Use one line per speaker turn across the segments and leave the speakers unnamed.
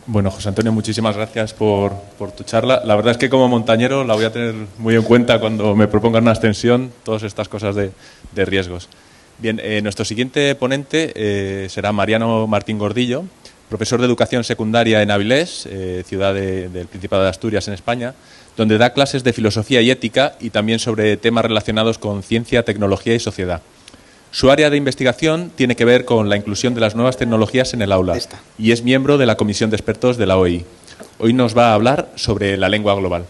Bueno, José Antonio, muchísimas gracias por tu charla. La verdad es que como montañero la voy a tener muy en cuenta cuando me propongan una extensión, todas estas cosas de riesgos. Bien, nuestro siguiente ponente será Mariano Martín Gordillo, profesor de Educación Secundaria en Avilés, ciudad del Principado de Asturias, en España, donde da clases de filosofía y ética y también sobre temas relacionados con ciencia, tecnología y sociedad. Su área de investigación tiene que ver con la inclusión de las nuevas tecnologías en el aula y es miembro de la Comisión de Expertos de la OEI. Hoy nos va a hablar sobre la lengua global.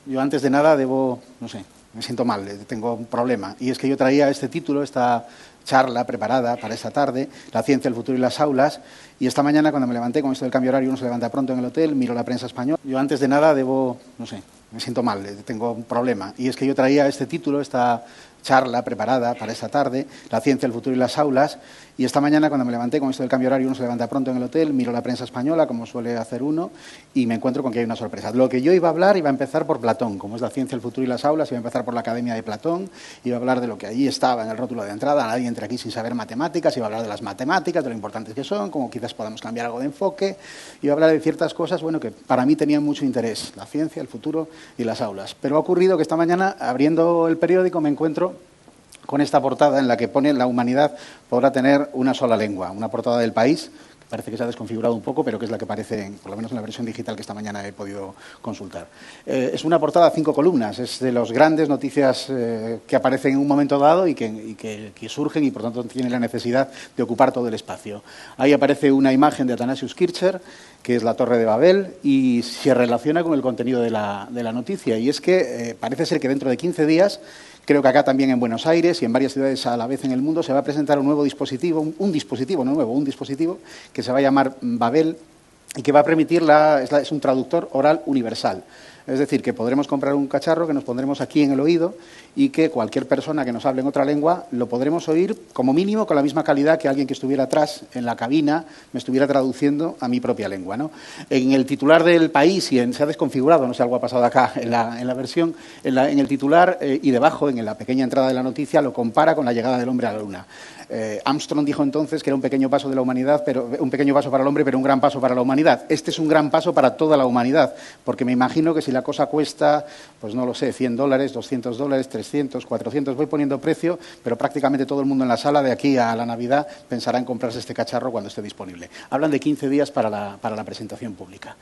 Yo antes de nada me siento mal, tengo un problema. Y es que yo traía este título, esta charla preparada para esta tarde, La ciencia, el futuro y las aulas, y esta mañana cuando me levanté con esto del cambio horario, uno se levanta pronto en el hotel, miro la prensa española. Yo antes de nada me siento mal, tengo un problema. Y es que yo traía este título, esta charla preparada para esta tarde, La ciencia, el futuro y las aulas, y esta mañana cuando me levanté con esto del cambio horario, uno se levanta pronto en el hotel, miro la prensa española, como suele hacer uno, y me encuentro con que hay una sorpresa. Lo que yo iba a hablar iba a empezar por Platón, como es la ciencia, el futuro y las aulas, iba a empezar por la Academia de Platón, iba a hablar de lo que allí estaba en el rótulo de entrada, nadie entra aquí sin saber matemáticas, iba a hablar de las matemáticas, de lo importantes que son, como quizás podamos cambiar algo de enfoque, iba a hablar de ciertas cosas, bueno, que para mí tenían mucho interés, la ciencia, el futuro y las aulas. Pero ha ocurrido que esta mañana, abriendo el periódico, me encuentro con esta portada en la que pone la humanidad podrá tener una sola lengua, una portada del País, que parece que se ha desconfigurado un poco, pero que es la que aparece, por lo menos en la versión digital que esta mañana he podido consultar. Es una portada a 5 columnas, es de las grandes noticias que aparecen en un momento dado y que surgen y por tanto tienen la necesidad de ocupar todo el espacio. Ahí aparece una imagen de Athanasius Kircher, que es la Torre de Babel, y se relaciona con el contenido de la noticia, y es que parece ser que dentro de 15 días, creo que acá también en Buenos Aires y en varias ciudades a la vez en el mundo, se va a presentar un nuevo dispositivo, un dispositivo que se va a llamar Babel y que va a permitir, es un traductor oral universal. Es decir, que podremos comprar un cacharro que nos pondremos aquí en el oído y que cualquier persona que nos hable en otra lengua lo podremos oír como mínimo con la misma calidad que alguien que estuviera atrás en la cabina me estuviera traduciendo a mi propia lengua, ¿no? En el titular del País, se ha desconfigurado, no sé, algo ha pasado acá en la versión, en el titular y debajo, en la pequeña entrada de la noticia, lo compara con la llegada del hombre a la Luna. Armstrong dijo entonces que era un pequeño paso de la humanidad, un pequeño paso para el hombre, pero un gran paso para la humanidad. Este es un gran paso para toda la humanidad, porque me imagino que si la cosa cuesta, pues no lo sé, $100, $200, 300, 400, voy poniendo precio, pero prácticamente todo el mundo en la sala de aquí a la Navidad pensará en comprarse este cacharro cuando esté disponible. Hablan de 15 días para la presentación pública.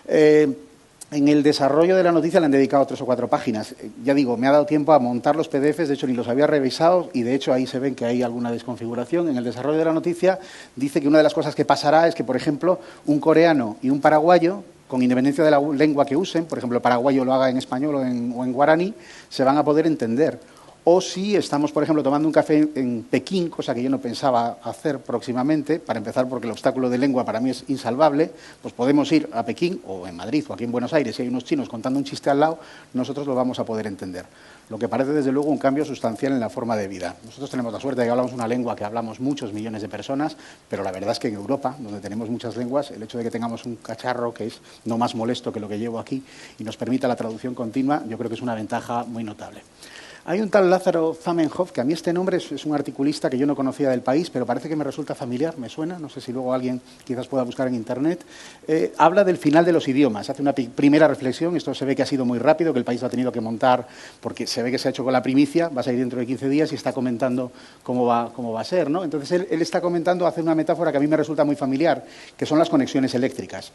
En el desarrollo de la noticia le han dedicado 3 o 4 páginas. Ya digo, me ha dado tiempo a montar los PDFs, de hecho ni los había revisado y de hecho ahí se ven que hay alguna desconfiguración. En el desarrollo de la noticia dice que una de las cosas que pasará es que, por ejemplo, un coreano y un paraguayo, con independencia de la lengua que usen, por ejemplo, el paraguayo lo haga en español o en guaraní, se van a poder entender. O si estamos, por ejemplo, tomando un café en Pekín, cosa que yo no pensaba hacer próximamente, para empezar porque el obstáculo de lengua para mí es insalvable, pues podemos ir a Pekín o en Madrid o aquí en Buenos Aires y hay unos chinos contando un chiste al lado, nosotros lo vamos a poder entender. Lo que parece desde luego un cambio sustancial en la forma de vida. Nosotros tenemos la suerte de que hablamos una lengua que hablamos muchos millones de personas, pero la verdad es que en Europa, donde tenemos muchas lenguas, el hecho de que tengamos un cacharro que es no más molesto que lo que llevo aquí y nos permita la traducción continua, yo creo que es una ventaja muy notable. Hay un tal Lázaro Zamenhof, que a mí este nombre es un articulista que yo no conocía del País, pero parece que me resulta familiar, me suena, no sé si luego alguien quizás pueda buscar en Internet. Habla del final de los idiomas, hace una primera reflexión, esto se ve que ha sido muy rápido, que el país lo ha tenido que montar porque se ve que se ha hecho con la primicia, va a salir dentro de 15 días y está comentando cómo va a ser, ¿no? Entonces él está comentando, hace una metáfora que a mí me resulta muy familiar, que son las conexiones eléctricas.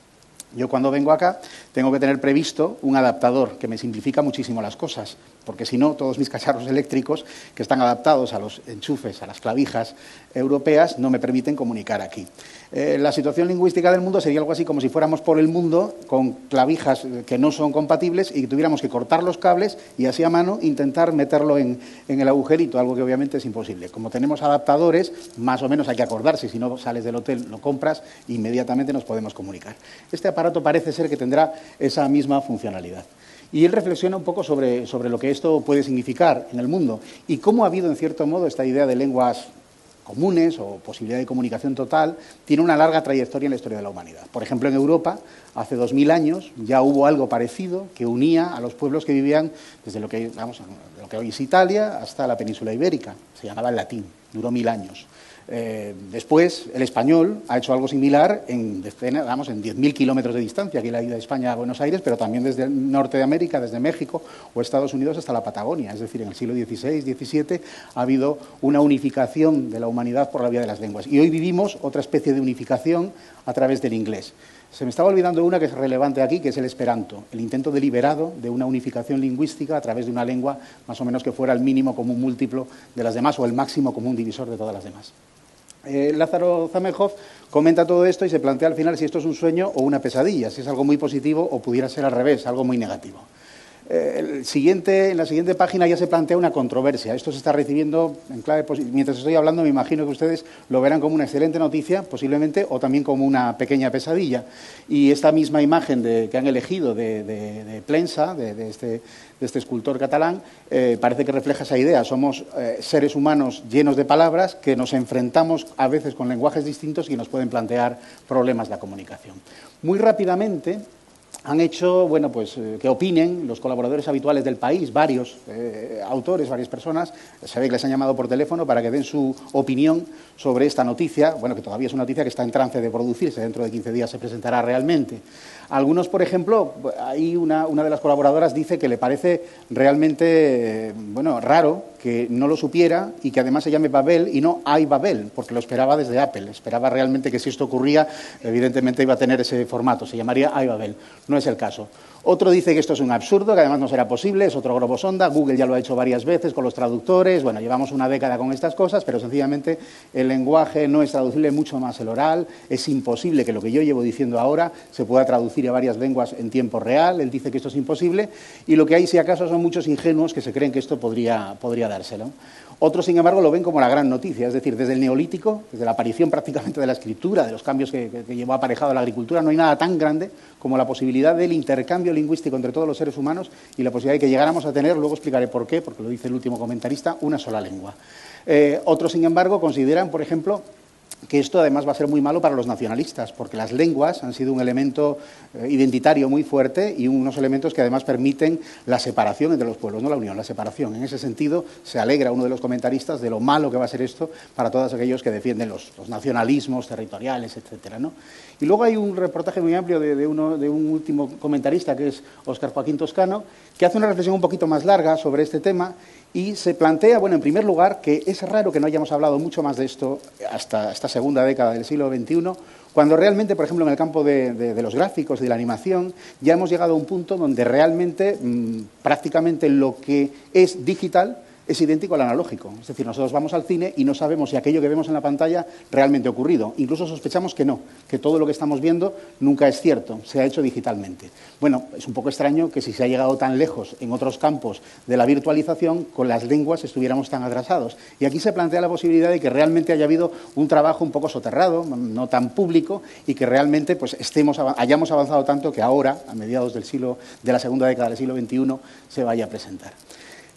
Yo cuando vengo acá tengo que tener previsto un adaptador que me simplifica muchísimo las cosas, porque si no, todos mis cacharros eléctricos que están adaptados a los enchufes, a las clavijas europeas, no me permiten comunicar aquí. La situación lingüística del mundo sería algo así como si fuéramos por el mundo con clavijas que no son compatibles y que tuviéramos que cortar los cables y así a mano intentar meterlo en el agujerito, algo que obviamente es imposible. Como tenemos adaptadores, más o menos hay que acordarse, si no sales del hotel, lo compras e inmediatamente nos podemos comunicar. Este aparato parece ser que tendrá esa misma funcionalidad. Y él reflexiona un poco sobre lo que esto puede significar en el mundo y cómo ha habido, en cierto modo, esta idea de lenguas comunes o posibilidad de comunicación total, tiene una larga trayectoria en la historia de la humanidad. Por ejemplo, en Europa, hace 2000 años, ya hubo algo parecido que unía a los pueblos que vivían desde lo que hoy es Italia hasta la península ibérica. Se llamaba el latín, duró 1000 años. Después, el español ha hecho algo similar en 10.000 kilómetros de distancia, que es la ida de España a Buenos Aires, pero también desde el norte de América, desde México o Estados Unidos hasta la Patagonia. Es decir, en el siglo XVI, XVII ha habido una unificación de la humanidad por la vía de las lenguas. Y hoy vivimos otra especie de unificación a través del inglés. Se me estaba olvidando una que es relevante aquí, que es el esperanto, el intento deliberado de una unificación lingüística a través de una lengua más o menos que fuera el mínimo común múltiplo de las demás o el máximo común divisor de todas las demás. Lázaro Zamenhof comenta todo esto y se plantea al final si esto es un sueño o una pesadilla, si es algo muy positivo o pudiera ser al revés, algo muy negativo. En la siguiente página ya se plantea una controversia. Esto se está recibiendo en clave positiva. Mientras estoy hablando, me imagino que ustedes lo verán como una excelente noticia, posiblemente, o también como una pequeña pesadilla. Y esta misma imagen que han elegido de Plensa, de este escultor catalán, parece que refleja esa idea. Somos seres humanos llenos de palabras que nos enfrentamos a veces con lenguajes distintos y nos pueden plantear problemas de la comunicación. Muy rápidamente han hecho, que opinen los colaboradores habituales del país, varios autores, varias personas, se ve que les han llamado por teléfono para que den su opinión sobre esta noticia, que todavía es una noticia que está en trance de producirse, dentro de 15 días se presentará realmente. Algunos, por ejemplo, ahí una de las colaboradoras dice que le parece realmente, raro que no lo supiera y que además se llame Babel y no iBabel, porque lo esperaba desde Apple. Esperaba realmente que si esto ocurría, evidentemente iba a tener ese formato, se llamaría iBabel. No es el caso. Otro dice que esto es un absurdo, que además no será posible, es otro globo sonda. Google ya lo ha hecho varias veces con los traductores. Llevamos una década con estas cosas, pero sencillamente el lenguaje no es traducible, mucho más el oral. Es imposible que lo que yo llevo diciendo ahora se pueda traducir a varias lenguas en tiempo real. Él dice que esto es imposible y lo que hay, si acaso, son muchos ingenuos que se creen que esto podría dárselo. Otros, sin embargo, lo ven como la gran noticia, es decir, desde el Neolítico, desde la aparición prácticamente de la escritura, de los cambios que llevó aparejado la agricultura, no hay nada tan grande como la posibilidad del intercambio lingüístico entre todos los seres humanos y la posibilidad de que llegáramos a tener, luego explicaré por qué, porque lo dice el último comentarista, una sola lengua. Otros, sin embargo, consideran, por ejemplo, que esto además va a ser muy malo para los nacionalistas, porque las lenguas han sido un elemento identitario muy fuerte y unos elementos que además permiten la separación entre los pueblos, no la unión, la separación. En ese sentido, se alegra uno de los comentaristas de lo malo que va a ser esto para todos aquellos que defienden los nacionalismos territoriales, etcétera, ¿no? Y luego hay un reportaje muy amplio de un último comentarista, que es Óscar Joaquín Toscano, que hace una reflexión un poquito más larga sobre este tema y se plantea, en primer lugar, que es raro que no hayamos hablado mucho más de esto hasta esta segunda década del siglo XXI, cuando realmente, por ejemplo, en el campo de los gráficos y de la animación, ya hemos llegado a un punto donde realmente prácticamente lo que es digital es idéntico al analógico. Es decir, nosotros vamos al cine y no sabemos si aquello que vemos en la pantalla realmente ha ocurrido. Incluso sospechamos que no, que todo lo que estamos viendo nunca es cierto, se ha hecho digitalmente. Es un poco extraño que si se ha llegado tan lejos en otros campos de la virtualización, con las lenguas estuviéramos tan atrasados. Y aquí se plantea la posibilidad de que realmente haya habido un trabajo un poco soterrado, no tan público, y que realmente hayamos avanzado tanto que ahora, a mediados de la segunda década del siglo XXI, se vaya a presentar.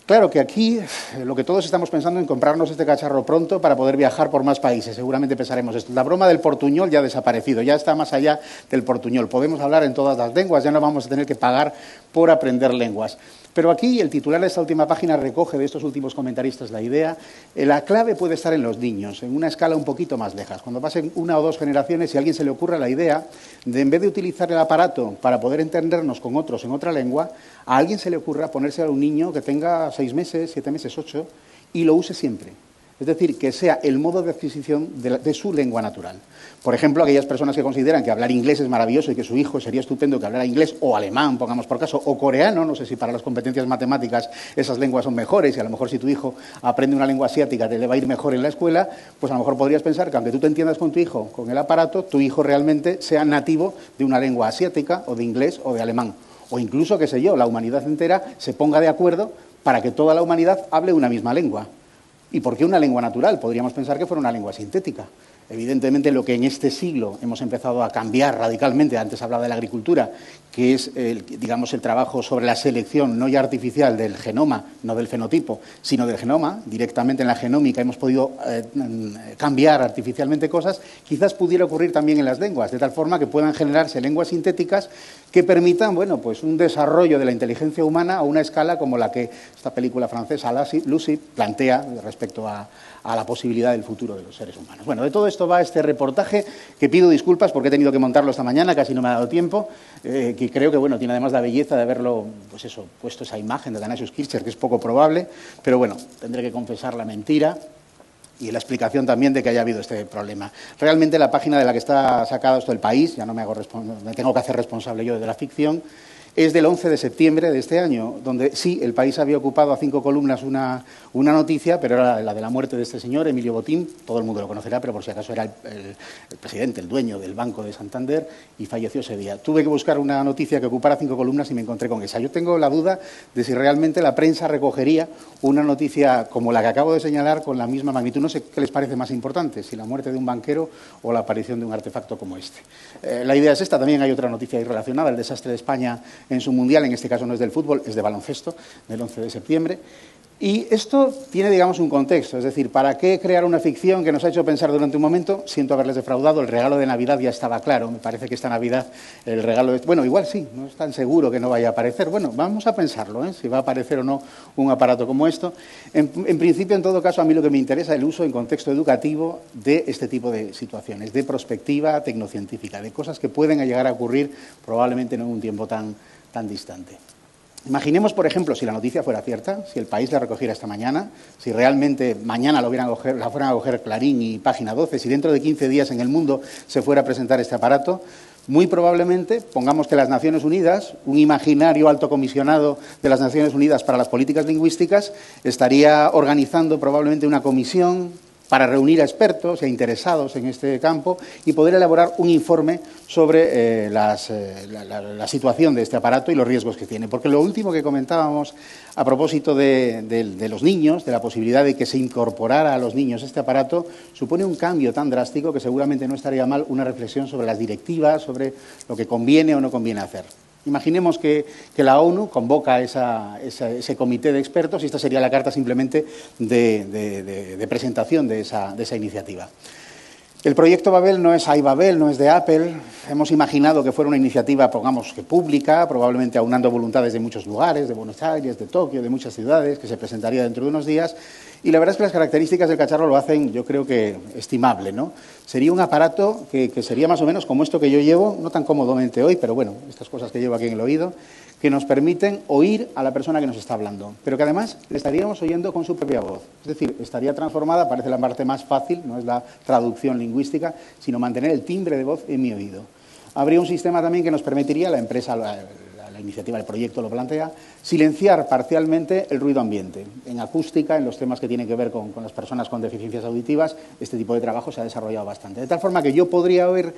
Claro que aquí lo que todos estamos pensando en comprarnos este cacharro pronto para poder viajar por más países. Seguramente pensaremos esto. La broma del portuñol ya ha desaparecido, ya está más allá del portuñol. Podemos hablar en todas las lenguas, ya no vamos a tener que pagar por aprender lenguas. Pero aquí el titular de esta última página recoge de estos últimos comentaristas la idea. La clave puede estar en los niños, en una escala un poquito más lejos. Cuando pasen una o dos generaciones, si a alguien se le ocurre la idea de, en vez de utilizar el aparato para poder entendernos con otros en otra lengua, a alguien se le ocurra ponerse a un niño que tenga 6 meses, 7 meses, 8, y lo use siempre. Es decir, que sea el modo de adquisición de su lengua natural. Por ejemplo, aquellas personas que consideran que hablar inglés es maravilloso y que su hijo sería estupendo que hablara inglés o alemán, pongamos por caso, o coreano, no sé si para las competencias matemáticas esas lenguas son mejores y a lo mejor si tu hijo aprende una lengua asiática te le va a ir mejor en la escuela, pues a lo mejor podrías pensar que aunque tú te entiendas con tu hijo, con el aparato, tu hijo realmente sea nativo de una lengua asiática o de inglés o de alemán. O incluso, qué sé yo, la humanidad entera se ponga de acuerdo para que toda la humanidad hable una misma lengua. ¿Y por qué una lengua natural? Podríamos pensar que fuera una lengua sintética. Evidentemente, lo que en este siglo hemos empezado a cambiar radicalmente, antes hablaba de la agricultura, que es, digamos, el trabajo sobre la selección no ya artificial del genoma, no del fenotipo, sino del genoma. Directamente en la genómica hemos podido cambiar artificialmente cosas. Quizás pudiera ocurrir también en las lenguas, de tal forma que puedan generarse lenguas sintéticas que permitan, bueno, pues un desarrollo de la inteligencia humana a una escala como la que esta película francesa, Lucy, plantea respecto a la posibilidad del futuro de los seres humanos. Bueno, de todo esto va este reportaje, que pido disculpas porque he tenido que montarlo esta mañana, casi no me ha dado tiempo, que creo que, bueno, tiene además la belleza de haberlo, pues eso, puesto esa imagen de Athanasius Kircher, que es poco probable, pero bueno, tendré que confesar la mentira y la explicación también de que haya habido este problema. Realmente la página de la que está sacado esto El País, ya no me tengo que hacer responsable yo de la ficción, es del 11 de septiembre de este año, donde sí, El País había ocupado a 5 columnas una noticia, pero era la de la muerte de este señor, Emilio Botín. Todo el mundo lo conocerá, pero por si acaso era el presidente, el dueño del Banco de Santander, y falleció ese día. Tuve que buscar una noticia que ocupara 5 columnas y me encontré con esa. Yo tengo la duda de si realmente la prensa recogería una noticia como la que acabo de señalar con la misma magnitud. No sé qué les parece más importante, si la muerte de un banquero o la aparición de un artefacto como este. La idea es esta. También hay otra noticia ahí relacionada, el desastre de España en su mundial, en este caso no es del fútbol, es de baloncesto, del 11 de septiembre. Y esto tiene, digamos, un contexto, es decir, ¿para qué crear una ficción que nos ha hecho pensar durante un momento? Siento haberles defraudado, el regalo de Navidad ya estaba claro, me parece que esta Navidad el regalo es... Bueno, igual sí, no es tan seguro que no vaya a aparecer. Bueno, vamos a pensarlo, si va a aparecer o no un aparato como esto. En principio, en todo caso, a mí lo que me interesa es el uso en contexto educativo de este tipo de situaciones, de prospectiva tecnocientífica, de cosas que pueden llegar a ocurrir probablemente no en un tiempo tan distante. Imaginemos, por ejemplo, si la noticia fuera cierta, si El País la recogiera esta mañana, si realmente mañana la fueran a coger Clarín y Página 12, si dentro de 15 días en el mundo se fuera a presentar este aparato, muy probablemente, pongamos que las Naciones Unidas, un imaginario alto comisionado de las Naciones Unidas para las políticas lingüísticas, estaría organizando probablemente una comisión para reunir a expertos e interesados en este campo y poder elaborar un informe sobre la situación de este aparato y los riesgos que tiene. Porque lo último que comentábamos a propósito de los niños, de la posibilidad de que se incorporara a los niños este aparato, supone un cambio tan drástico que seguramente no estaría mal una reflexión sobre las directivas, sobre lo que conviene o no conviene hacer. Imaginemos que la ONU convoca ese comité de expertos y esta sería la carta simplemente de presentación de esa iniciativa. El proyecto Babel no es iBabel, no es de Apple. Hemos imaginado que fuera una iniciativa, pongamos que pública, probablemente aunando voluntades de muchos lugares, de Buenos Aires, de Tokio, de muchas ciudades, que se presentaría dentro de unos días. Y la verdad es que las características del cacharro lo hacen, yo creo que estimable, ¿no? Sería un aparato que sería más o menos como esto que yo llevo, no tan cómodamente hoy, pero bueno, estas cosas que llevo aquí en el oído, que nos permiten oír a la persona que nos está hablando, pero que además le estaríamos oyendo con su propia voz. Es decir, estaría transformada, parece la parte más fácil, no es la traducción lingüística, sino mantener el timbre de voz en mi oído. Habría un sistema también que nos permitiría, la empresa, la iniciativa, el proyecto lo plantea, silenciar parcialmente el ruido ambiente. En acústica, en los temas que tienen que ver con las personas con deficiencias auditivas, este tipo de trabajo se ha desarrollado bastante. De tal forma que yo podría oír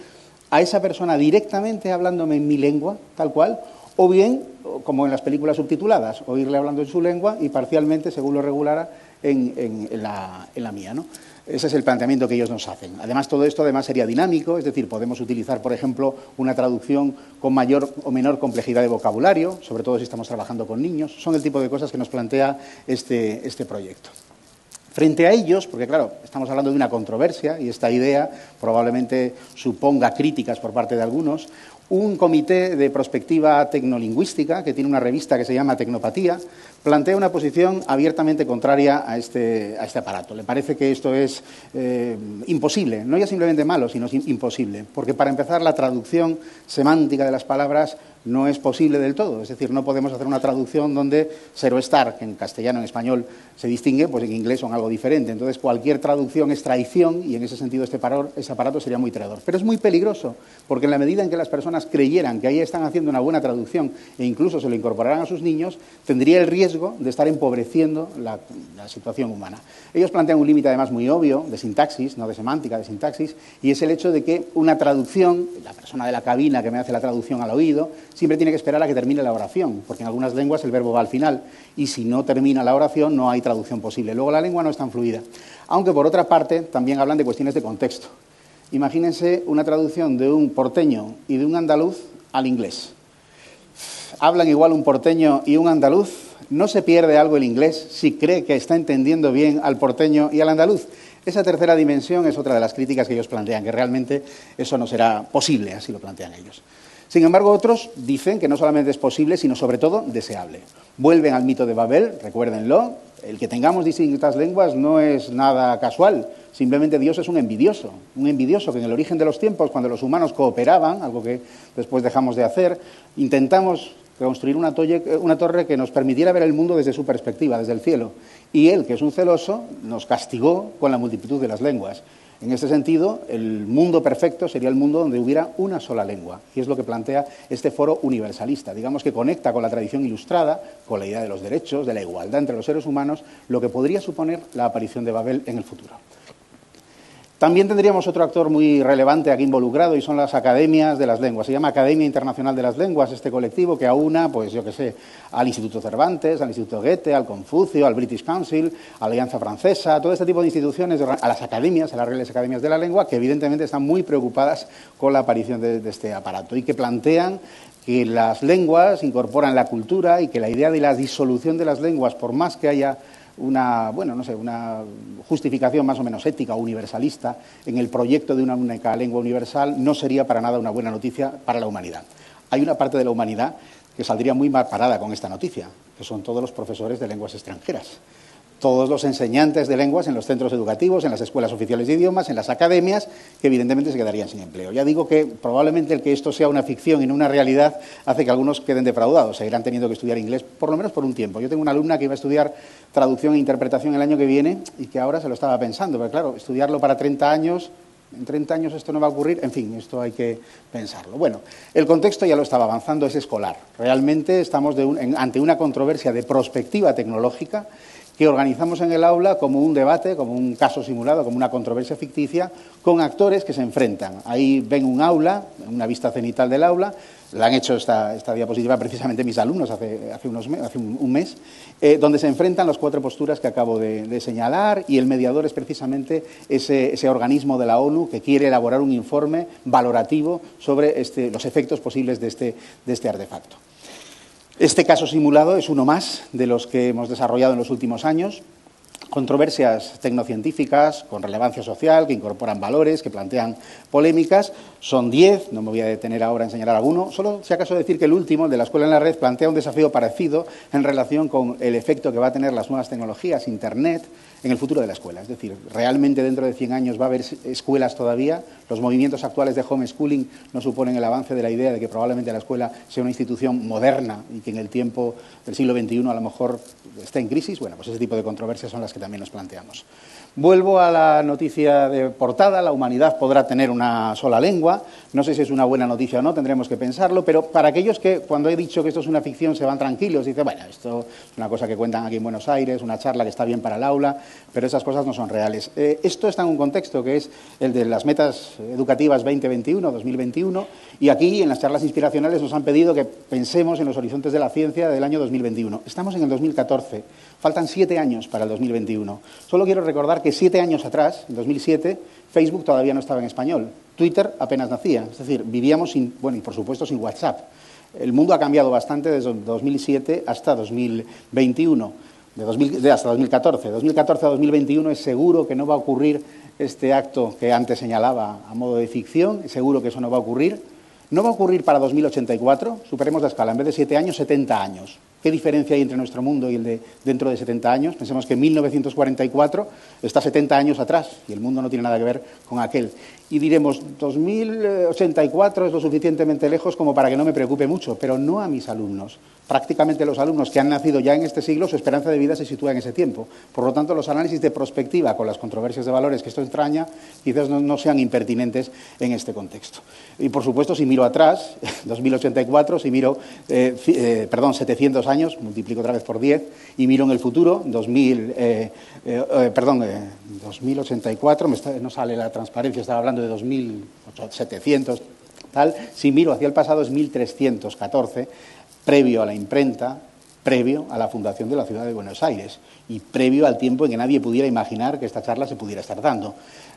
a esa persona directamente hablándome en mi lengua, tal cual, o bien, como en las películas subtituladas, oírle hablando en su lengua y parcialmente, según lo regulara, en la mía, ¿no? Ese es el planteamiento que ellos nos hacen. Además, todo esto sería dinámico, es decir, podemos utilizar, por ejemplo, una traducción con mayor o menor complejidad de vocabulario, sobre todo si estamos trabajando con niños. Son el tipo de cosas que nos plantea este proyecto. Frente a ellos, porque claro, estamos hablando de una controversia y esta idea probablemente suponga críticas por parte de algunos, un comité de prospectiva tecnolingüística, que tiene una revista que se llama Tecnopatía, plantea una posición abiertamente contraria a este aparato. Le parece que esto es imposible, no ya simplemente malo, sino imposible, porque para empezar la traducción semántica de las palabras no es posible del todo, es decir, no podemos hacer una traducción donde zero estar, que en castellano, en español se distingue, pues en inglés son algo diferente. Entonces, cualquier traducción es traición y en ese sentido este aparato sería muy traidor. Pero es muy peligroso, porque en la medida en que las personas creyeran que ahí están haciendo una buena traducción e incluso se lo incorporaran a sus niños, tendría el riesgo de estar empobreciendo la situación humana. Ellos plantean un límite además muy obvio de sintaxis, no de semántica, de sintaxis, y es el hecho de que una traducción, la persona de la cabina que me hace la traducción al oído, siempre tiene que esperar a que termine la oración, porque en algunas lenguas el verbo va al final, y si no termina la oración no hay traducción posible. Luego la lengua no es tan fluida. Aunque por otra parte también hablan de cuestiones de contexto. Imagínense una traducción de un porteño y de un andaluz al inglés. Hablan igual un porteño y un andaluz. ¿No se pierde algo el inglés si cree que está entendiendo bien al porteño y al andaluz? Esa tercera dimensión es otra de las críticas que ellos plantean, que realmente eso no será posible, así lo plantean ellos. Sin embargo, otros dicen que no solamente es posible, sino sobre todo deseable. Vuelven al mito de Babel, recuérdenlo, el que tengamos distintas lenguas no es nada casual, simplemente Dios es un envidioso que en el origen de los tiempos, cuando los humanos cooperaban, algo que después dejamos de hacer, intentamos construir una torre que nos permitiera ver el mundo desde su perspectiva, desde el cielo. Y él, que es un celoso, nos castigó con la multitud de las lenguas. En este sentido, el mundo perfecto sería el mundo donde hubiera una sola lengua, y es lo que plantea este foro universalista, digamos que conecta con la tradición ilustrada, con la idea de los derechos, de la igualdad entre los seres humanos, lo que podría suponer la aparición de Babel en el futuro. También tendríamos otro actor muy relevante aquí involucrado y son las academias de las lenguas. Se llama Academia Internacional de las Lenguas, este colectivo que aúna, pues yo qué sé, al Instituto Cervantes, al Instituto Goethe, al Confucio, al British Council, a la Alianza Francesa, todo este tipo de instituciones, a las academias, a las Reales Academias de la Lengua, que evidentemente están muy preocupadas con la aparición de este aparato y que plantean que las lenguas incorporan la cultura y que la idea de la disolución de las lenguas, por más que haya una justificación más o menos ética o universalista en el proyecto de una única lengua universal, no sería para nada una buena noticia para la humanidad. Hay una parte de la humanidad que saldría muy mal parada con esta noticia, que son todos los profesores de lenguas extranjeras. Todos los enseñantes de lenguas en los centros educativos, en las escuelas oficiales de idiomas, en las academias, que evidentemente se quedarían sin empleo. Ya digo que probablemente el que esto sea una ficción y no una realidad hace que algunos queden defraudados, seguirán teniendo que estudiar inglés por lo menos por un tiempo. Yo tengo una alumna que iba a estudiar traducción e interpretación el año que viene y que ahora se lo estaba pensando, pero claro, estudiarlo para 30 años, en 30 años esto no va a ocurrir, en fin, esto hay que pensarlo. Bueno, el contexto ya lo estaba avanzando, es escolar. Realmente estamos ante una controversia de prospectiva tecnológica que organizamos en el aula como un debate, como un caso simulado, como una controversia ficticia, con actores que se enfrentan. Ahí ven un aula, una vista cenital del aula, la han hecho esta diapositiva precisamente mis alumnos hace un mes, donde se enfrentan las 4 posturas que acabo de señalar y el mediador es precisamente ese organismo de la ONU que quiere elaborar un informe valorativo sobre los efectos posibles de este artefacto. Este caso simulado es uno más de los que hemos desarrollado en los últimos años. Controversias tecnocientíficas con relevancia social, que incorporan valores, que plantean polémicas. Son 10, no me voy a detener ahora a enseñar alguno. Solo si acaso decir que el último, el de la Escuela en la Red, plantea un desafío parecido en relación con el efecto que va a tener las nuevas tecnologías, Internet, en el futuro de la escuela. Es decir, realmente dentro de 100 años va a haber escuelas todavía. Los movimientos actuales de homeschooling no suponen el avance de la idea de que probablemente la escuela sea una institución moderna y que en el tiempo del siglo XXI a lo mejor esté en crisis. Bueno, pues ese tipo de controversias son las que también nos planteamos. Vuelvo a la noticia de portada, la humanidad podrá tener una sola lengua. No sé si es una buena noticia o no, tendremos que pensarlo, pero para aquellos que cuando he dicho que esto es una ficción se van tranquilos, dicen, bueno, esto es una cosa que cuentan aquí en Buenos Aires, una charla que está bien para el aula, pero esas cosas no son reales. Esto está en un contexto que es el de las metas educativas 2021, 2021, y aquí en las charlas inspiracionales nos han pedido que pensemos en los horizontes de la ciencia del año 2021. Estamos en el 2014, faltan 7 años para el 2021. Solo quiero recordar que 7 años atrás, en 2007, Facebook todavía no estaba en español, Twitter apenas nacía, es decir, vivíamos sin, bueno, y por supuesto sin WhatsApp. El mundo ha cambiado bastante desde 2007 hasta 2021, hasta 2014. De 2014 a 2021 es seguro que no va a ocurrir este acto que antes señalaba a modo de ficción, es seguro que eso no va a ocurrir. No va a ocurrir para 2084, superemos la escala, en vez de 7 años, 70 años. ¿Qué diferencia hay entre nuestro mundo y el de dentro de 70 años? Pensemos que 1944 está 70 años atrás y el mundo no tiene nada que ver con aquel. Y diremos, 2084 es lo suficientemente lejos como para que no me preocupe mucho, pero no a mis alumnos. Prácticamente los alumnos que han nacido ya en este siglo, su esperanza de vida se sitúa en ese tiempo. Por lo tanto, los análisis de prospectiva con las controversias de valores que esto entraña quizás no sean impertinentes en este contexto. Y, por supuesto, si miro atrás, 2084, si miro, 700 años, multiplico otra vez por 10, y miro en el futuro, 2084, no sale la transparencia, estaba hablando de 2700, tal, si miro hacia el pasado es 1314, previo a la imprenta, previo a la fundación de la ciudad de Buenos Aires y previo al tiempo en que nadie pudiera imaginar que esta charla se pudiera estar dando.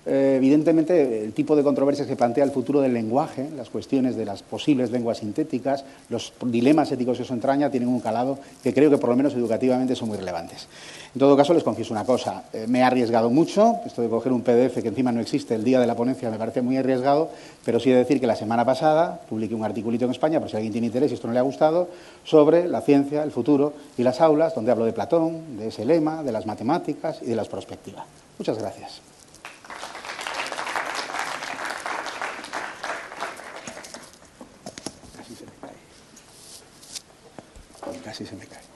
Evidentemente, el tipo de controversias que plantea el futuro del lenguaje, las cuestiones de las posibles lenguas sintéticas, los dilemas éticos que eso entraña, tienen un calado que creo que por lo menos educativamente son muy relevantes. En todo caso, les confieso una cosa, me he arriesgado mucho, esto de coger un PDF que encima no existe el día de la ponencia me parece muy arriesgado, pero sí he de decir que la semana pasada publiqué un articulito en España, por si alguien tiene interés y esto no le ha gustado, sobre la ciencia, el futuro y las aulas, donde hablo de Platón, de ese lema, de las matemáticas y de las perspectivas. Muchas gracias. Casi se me cae. Casi se me cae.